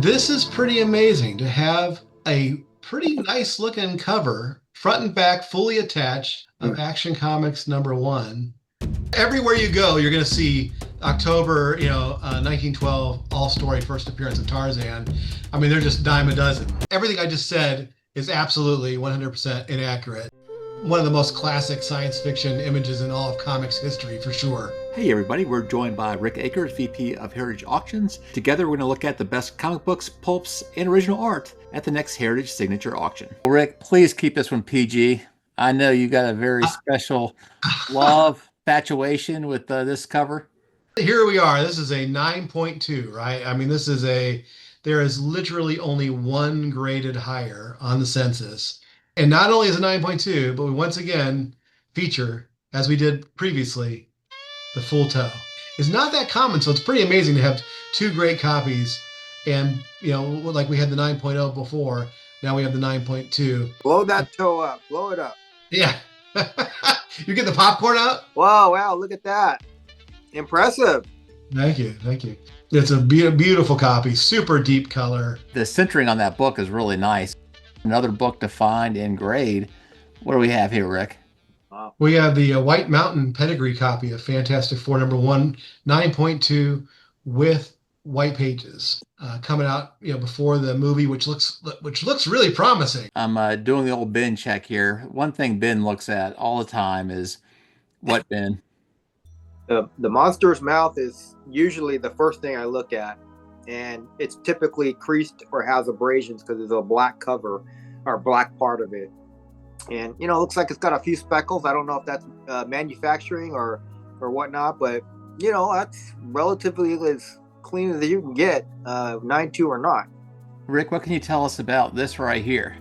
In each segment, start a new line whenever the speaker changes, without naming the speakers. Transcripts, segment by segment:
This is pretty amazing to have a pretty nice looking cover, front and back, fully attached, of Action Comics #1. Everywhere you go, you're going to see October, 1912, all story, first appearance of Tarzan. I mean, they're just dime a dozen. Everything I just said is absolutely 100% inaccurate. One of the most classic science fiction images in all of comics history, for sure.
Hey everybody, we're joined by Rick Akers, VP of Heritage Auctions. Together we're going to look at the best comic books, pulps, and original art at the next Heritage Signature Auction. Rick, please keep this one PG. I know you got a very special love, infatuation with this cover.
Here we are. This is a 9.2, right? I mean, there is literally only one graded higher on the census. And not only is it 9.2, but we once again feature, as we did previously, the full toe. It's not that common, so it's pretty amazing to have two great copies. And, like we had the 9.0 before, now we have the 9.2.
Blow that toe up. Blow it up.
Yeah. You get the popcorn out?
Wow, look at that. Impressive.
Thank you. It's a beautiful copy, super deep color.
The centering on that book is really nice. Another book to find and grade. What do we have here, Rick?
We have the White Mountain Pedigree copy of Fantastic Four #1, 9.2 with white pages, coming out before the movie, which looks really promising.
I'm doing the old Ben check here. One thing Ben looks at all the time is what, Ben?
The monster's mouth is usually the first thing I look at, and it's typically creased or has abrasions because there's a black cover or black part of it. And, it looks like it's got a few speckles. I don't know if that's manufacturing or whatnot, but, that's relatively as clean as you can get, 9.2 or not.
Rick, what can you tell us about this right here?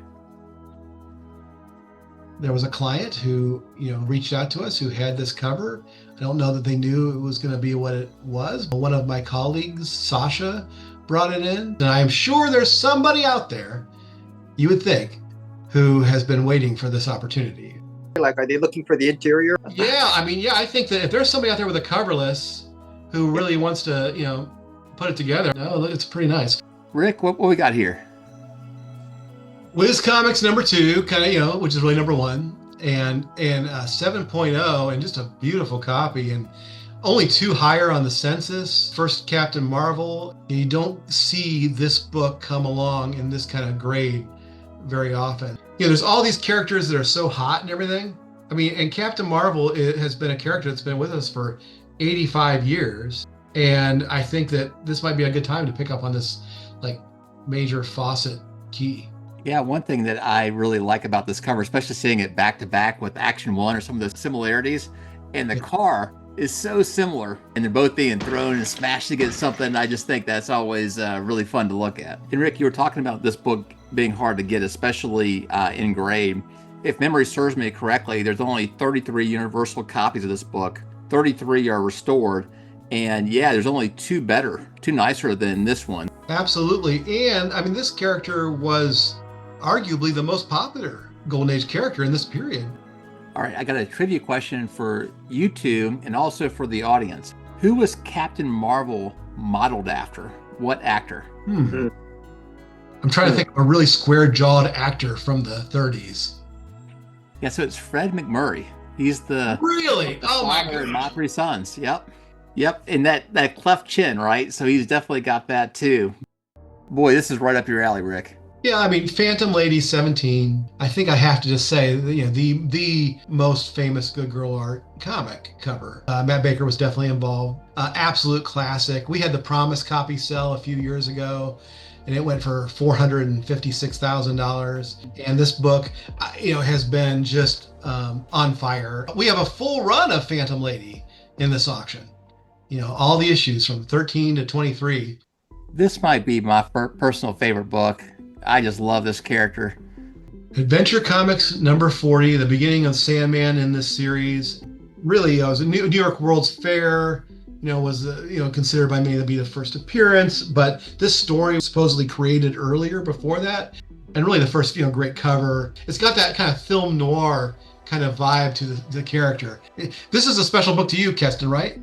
There was a client who, reached out to us who had this cover. I don't know that they knew it was going to be what it was. One of my colleagues, Sasha, brought it in. And I'm sure there's somebody out there, you would think, who has been waiting for this opportunity.
Like, are they looking for the interior?
Yeah, I think that if there's somebody out there with a coverless who really wants to, put it together, it's pretty nice.
Rick, what we got here?
Wiz Comics #2, kind of, which is really #1, and 7.0, and just a beautiful copy, and only two higher on the census. First Captain Marvel. You don't see this book come along in this kind of grade very often. There's all these characters that are so hot and everything. I mean, and Captain Marvel has been a character that's been with us for 85 years. And I think that this might be a good time to pick up on this, major faucet key.
Yeah, one thing that I really like about this cover, especially seeing it back to back with Action 1 or some of the similarities, and the car is so similar, and they're both being thrown and smashed against something. I just think that's always really fun to look at. And Rick, you were talking about this book being hard to get, especially in grade. If memory serves me correctly, there's only 33 universal copies of this book. 33 are restored. And there's only two nicer than this one.
Absolutely. And I mean, this character was arguably the most popular Golden Age character in this period.
All right, I got a trivia question for you two and also for the audience. Who was Captain Marvel modeled after? What actor?
I'm trying to think of a really square-jawed actor from the 30s.
Yeah, so it's Fred McMurray. He's the
really? Oh my God!
My Three Sons. Yep, and that cleft chin, right? So he's definitely got that too. Boy, this is right up your alley, Rick.
Yeah, I mean, Phantom Lady 17. I think I have to just say, the most famous Good Girl Art comic cover. Matt Baker was definitely involved. Absolute classic. We had the Promise copy sell a few years ago, and it went for $456,000. And this book, has been just on fire. We have a full run of Phantom Lady in this auction. All the issues from 13 to 23.
This might be my personal favorite book. I just love this character.
Adventure Comics #40, the beginning of Sandman in this series. Really, it was a New York World's Fair. Was considered by many to be the first appearance. But this story was supposedly created earlier, before that, and really the first great cover. It's got that kind of film noir kind of vibe to the character. This is a special book to you, Keston, right?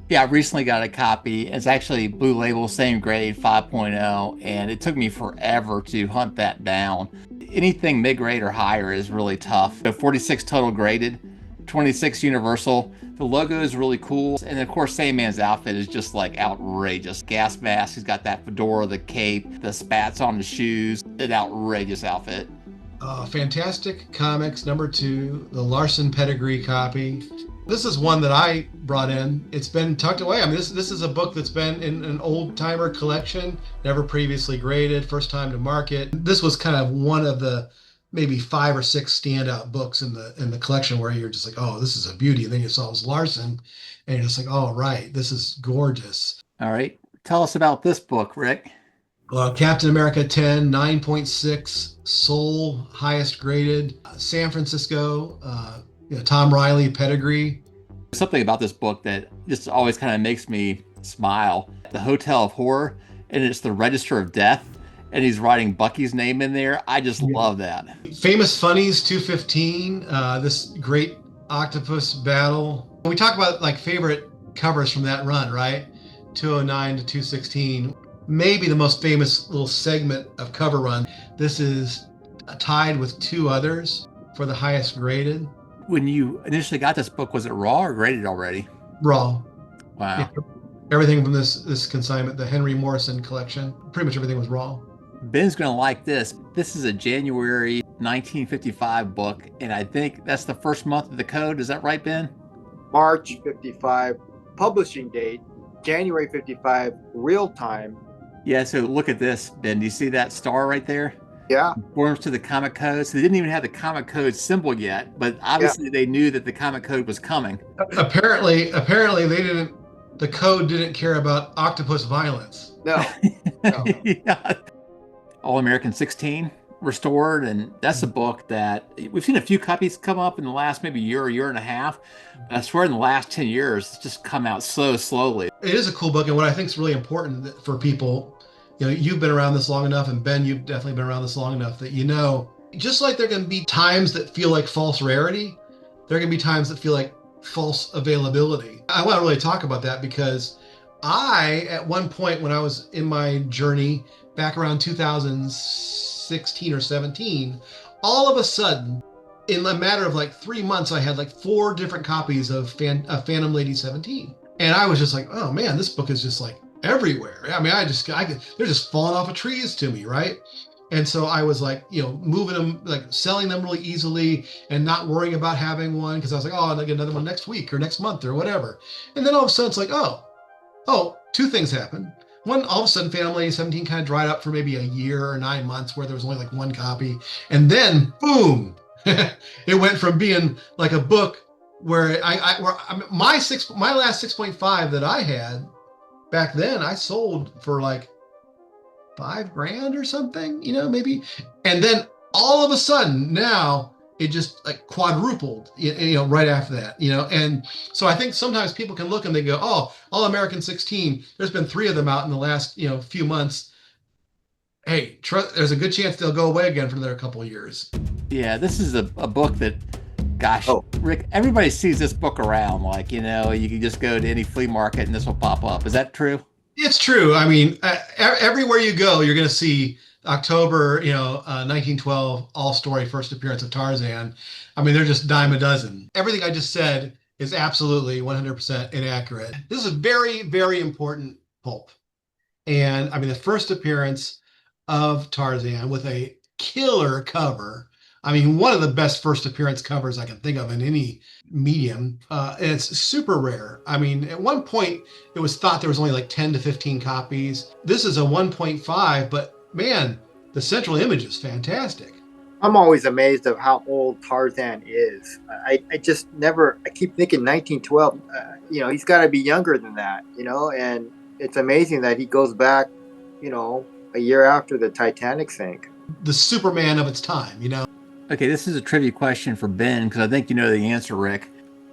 Yeah, I recently got a copy. It's actually Blue Label, same grade, 5.0, and it took me forever to hunt that down. Anything mid-grade or higher is really tough. So 46 total graded, 26 universal. The logo is really cool, and of course, Sandman's outfit is just like outrageous. Gas mask, he's got that fedora, the cape, the spats on the shoes. An outrageous outfit.
Fantastic Comics #2, the Larson Pedigree copy. This is one that I brought in. It's been tucked away. I mean, this is a book that's been in an old timer collection, never previously graded, first time to market. This was kind of one of the maybe 5 or 6 standout books in the collection where you're just like, oh, this is a beauty. And then you saw it was Larson, and you're just like, oh, right, this is gorgeous.
All right, tell us about this book, Rick.
Captain America 10, 9.6, Soul, highest graded. San Francisco, Tom Riley, Pedigree.
Something about this book that just always kind of makes me smile. The Hotel of Horror, and it's the Register of Death, and he's writing Bucky's name in there. I just love that.
Famous Funnies 215, this great octopus battle. We talk about like favorite covers from that run, right? 209 to 216. Maybe the most famous little segment of cover run. This is tied with 2 others for the highest graded.
When you initially got this book, was it raw or graded already?
Raw.
Wow.
Yeah, everything from this consignment, the Henry Morrison collection, pretty much everything was raw.
Ben's going to like this. This is a January 1955 book, and I think that's the first month of the code. Is that right, Ben?
March 55, publishing date, January 55, real time.
Yeah, so look at this, Ben. Do you see that star right there?
Yeah.
Conforms to the comic code. So they didn't even have the comic code symbol yet, but obviously they knew that the comic code was coming.
Apparently the code didn't care about octopus violence.
No. No.
Yeah. All American 16 restored, and that's a book that we've seen a few copies come up in the last maybe year and a half. But I swear in the last 10 years, it's just come out so slowly.
It is a cool book, and what I think is really important for people, you've been around this long enough, and Ben, you've definitely been around this long enough that just like there can be times that feel like false rarity, there can be times that feel like false availability. I want to really talk about that because at one point when I was in my journey back around 2016 or 17, all of a sudden, in a matter of like 3 months, I had like 4 different copies of Phantom Lady 17. And I was just like, oh man, this book is just like everywhere. I mean, they're just falling off of trees to me, right? And so I was like, moving them, like selling them really easily and not worrying about having one because I was like, oh, I'll get another one next week or next month or whatever. And then all of a sudden it's like, oh, 2 things happened. One, all of a sudden, Phantom Lady 17 kind of dried up for maybe a year or 9 months where there was only like 1 copy. And then, boom, it went from being like a book where my last 6.5 that I had back then, I sold for like $5,000 or something, maybe. And then all of a sudden now it just like quadrupled, right after that, And so I think sometimes people can look and they go, oh, All American 16, there's been 3 of them out in the last, few months. Hey, there's a good chance they'll go away again for another couple of years.
Yeah, this is a book that, gosh, Rick, everybody sees this book around. Like, you can just go to any flea market and this will pop up. Is that true?
It's true. I mean, everywhere you go, you're going to see October, 1912 all story first appearance of Tarzan. I mean, they're just dime a dozen. Everything I just said is absolutely 100% inaccurate. This is a very, very important pulp. And I mean, the first appearance of Tarzan with a killer cover. I mean, one of the best first appearance covers I can think of in any medium. And it's super rare. I mean, at one point, it was thought there was only like 10 to 15 copies. This is a 1.5, but man, the central image is fantastic.
I'm always amazed of how old Tarzan is. I keep thinking 1912, he's got to be younger than that, and it's amazing that he goes back, a year after the Titanic sank.
The Superman of its time,
Okay, this is a trivia question for Ben because I think you know the answer, Rick.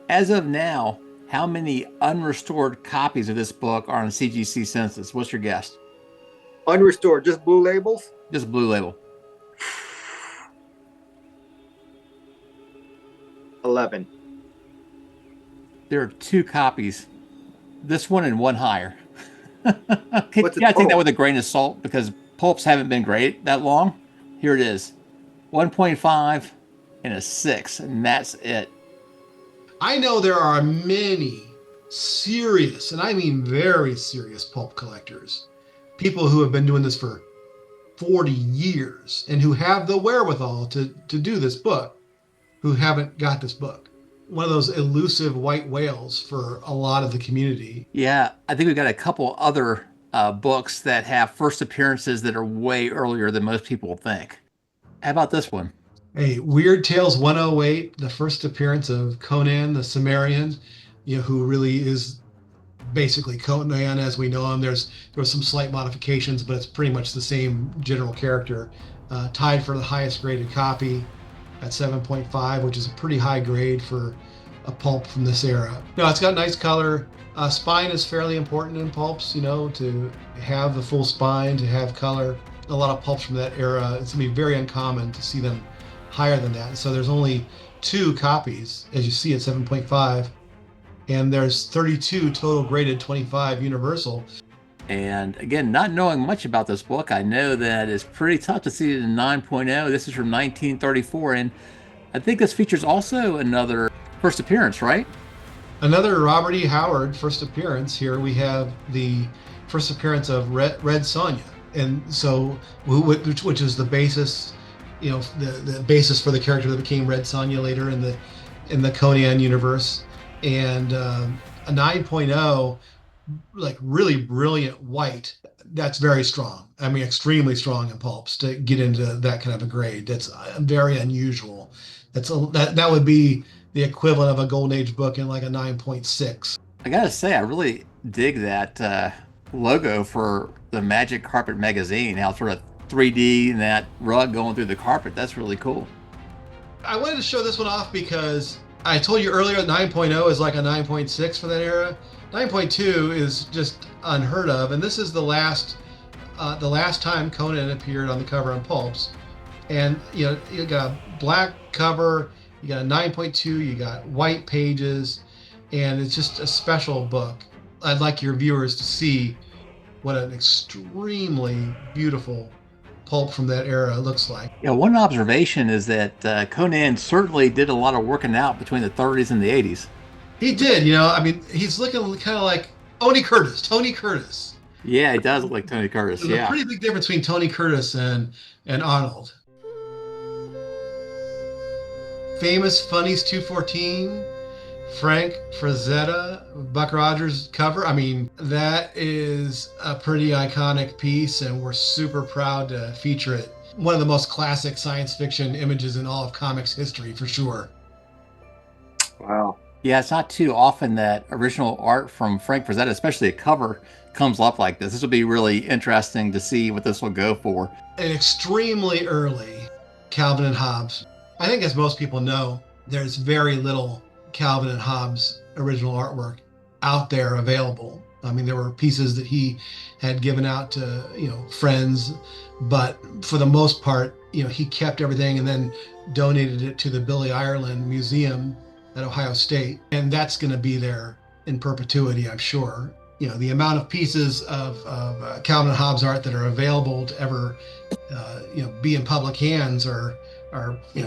As of now, how many unrestored copies of this book are on CGC census? What's your guess?
Unrestored, just blue labels?
Just blue label.
11.
There are 2 copies This one and one higher.
What's the
Yeah, I take that
total?
with a grain of salt because pulps haven't been great that long. Here it is, 1.5 and a 6, and that's it.
I know there are many serious, and I mean very serious pulp collectors, people who have been doing this for 40 years and who have the wherewithal to do this book, who haven't got this book. One of those elusive white whales for a lot of the community.
Yeah, I think we've got a couple other books that have first appearances that are way earlier than most people think. How about this one?
Hey, Weird Tales 108, the first appearance of Conan the Cimmerian, who really is basically Conan as we know him. There was some slight modifications, but it's pretty much the same general character. Tied for the highest graded copy at 7.5, which is a pretty high grade for a pulp from this era. No, it's got nice color. Spine is fairly important in pulps, to have the full spine, to have color. A lot of pulps from that era, it's gonna be very uncommon to see them higher than that. So there's only 2 copies, as you see at 7.5, and there's 32 total graded 25 universal.
And again, not knowing much about this book, I know that it's pretty tough to see it in 9.0. This is from 1934, and I think this features also another first appearance, right?
Another Robert E. Howard first appearance. Here we have the first appearance of Red Sonja, and so which is the basis, the basis for the character that became Red Sonja later in the Conan universe, and a 9.0, like really brilliant white. That's very strong. I mean, extremely strong in pulps to get into that kind of a grade. That's very unusual. That would be the equivalent of a Golden Age book in like a 9.6.
I gotta say, I really dig that logo for the Magic Carpet magazine, how sort of 3D and that rug going through the carpet. That's really cool.
I wanted to show this one off because I told you earlier 9.0 is like a 9.6 for that era. 9.2 is just unheard of, and this is the last time Conan appeared on the cover on Pulps. And you got a black cover, you got a 9.2, you got white pages, and it's just a special book. I'd like your viewers to see what an extremely beautiful pulp from that era looks like.
Yeah, one observation is that Conan certainly did a lot of working out between the 30s and the 80s.
He did, I mean, he's looking kind of like Tony Curtis.
Yeah, he does look like Tony Curtis.
There's a pretty big difference between Tony Curtis and Arnold. Famous Funnies 214, Frank Frazetta, Buck Rogers cover. I mean, that is a pretty iconic piece, and we're super proud to feature it. One of the most classic science fiction images in all of comics history, for sure.
Wow.
Yeah, it's not too often that original art from Frank Frazetta, especially a cover, comes up like this. This will be really interesting to see what this will go for.
An extremely early Calvin and Hobbes. I think, as most people know, there's very little Calvin and Hobbes original artwork out there available. I mean, there were pieces that he had given out to, friends, but for the most part, he kept everything and then donated it to the Billy Ireland Museum at Ohio State. And that's going to be there in perpetuity, I'm sure. The amount of pieces of Calvin and Hobbes art that are available to ever, be in public hands are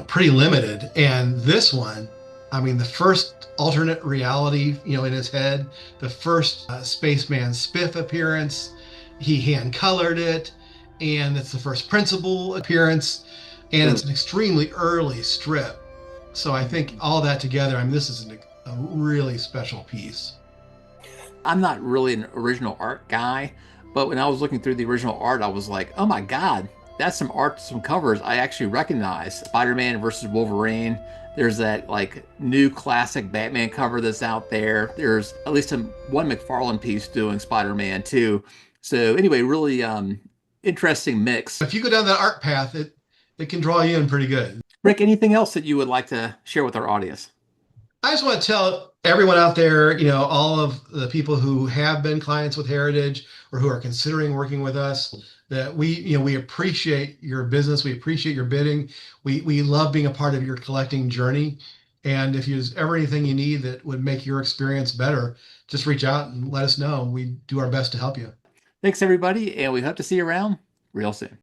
pretty limited. And this one, I mean, the first alternate reality, in his head, the first Spaceman Spiff appearance, he hand colored it, and it's the first principal appearance, and it's an extremely early strip. So I think all that together, I mean, this is a really special piece.
I'm not really an original art guy, but when I was looking through the original art, I was like, oh my God, that's some art, some covers I actually recognize. Spider-Man versus Wolverine. There's that like new classic Batman cover that's out there. There's at least one McFarlane piece doing Spider-Man too. So anyway, really interesting mix.
If you go down that art path, it can draw you in pretty good.
Rick, anything else that you would like to share with our audience?
I just want to tell everyone out there, all of the people who have been clients with Heritage or who are considering working with us, that we appreciate your business. We appreciate your bidding. We love being a part of your collecting journey. And if there's ever anything you need that would make your experience better, just reach out and let us know. We do our best to help you.
Thanks, everybody, and we hope to see you around real soon.